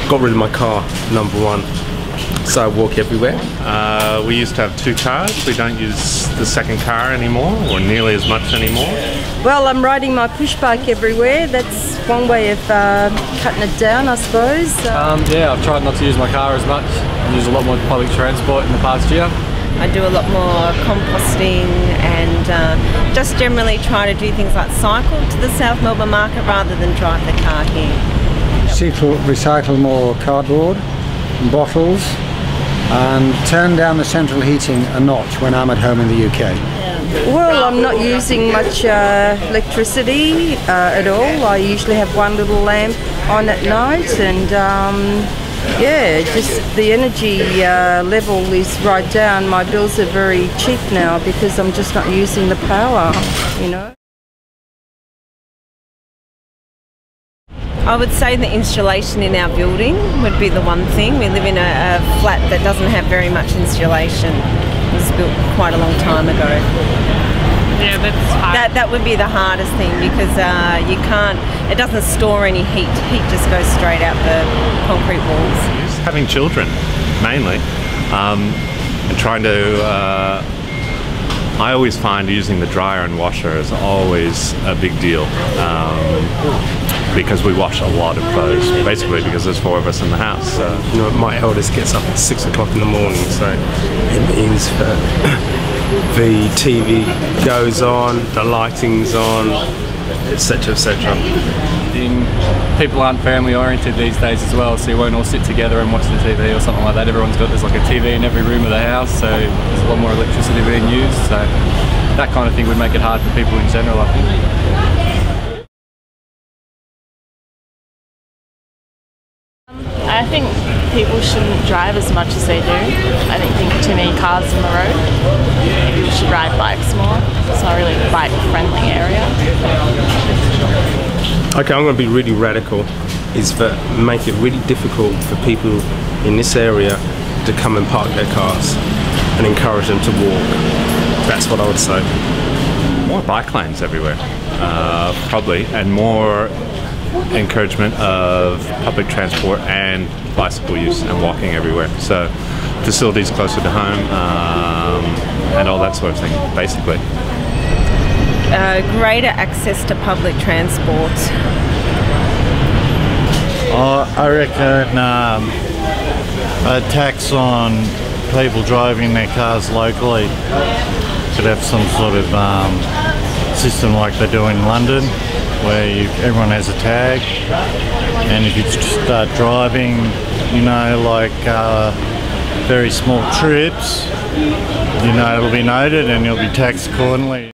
got rid of my car, number one. So I walk everywhere. We used to have 2 cars. We don't use the second car anymore, or nearly as much anymore. Well, I'm riding my push bike everywhere. That's one way of cutting it down, I suppose. Yeah, I've tried not to use my car as much. I've used a lot more public transport in the past year. I do a lot more composting and just generally try to do things like cycle to the South Melbourne market rather than drive the car here. See to recycle more cardboard and bottles and turn down the central heating a notch when I'm at home in the UK. Well, I'm not using much electricity at all. I usually have one little lamp on at night, and yeah, just the energy level is right down. My bills are very cheap now because I'm just not using the power, you know. I would say the insulation in our building would be the one thing. We live in a flat that doesn't have very much insulation. It was built quite a long time ago. Yeah, that's hard. That would be the hardest thing because you can't, it doesn't store any heat. Heat just goes straight out the concrete walls. Having children, mainly, and trying to, I always find using the dryer and washer is always a big deal. Because we wash a lot of clothes, basically because there's 4 of us in the house. So. You know, my eldest gets up at 6 o'clock in the morning, so it means that the TV goes on, the lighting's on, etc, etc. People aren't family oriented these days as well, so you won't all sit together and watch the TV or something like that. There's like a TV in every room of the house, so there's a lot more electricity being used, so that kind of thing would make it hard for people in general, I think. I think people shouldn't drive as much as they do. I think too many cars on the road. Maybe we should ride bikes more. It's not really a bike-friendly area. Okay, I'm going to be really radical. Is that make it really difficult for people in this area to come and park their cars and encourage them to walk. That's what I would say. More bike lanes everywhere, probably, and more encouragement of public transport and bicycle use and walking everywhere. So facilities closer to home and all that sort of thing, basically. Greater access to public transport. I reckon a tax on people driving their cars locally. Could have some sort of system like they do in London, where everyone has a tag, and if you start driving, you know, like very small trips, you know, it'll be noted and you'll be taxed accordingly.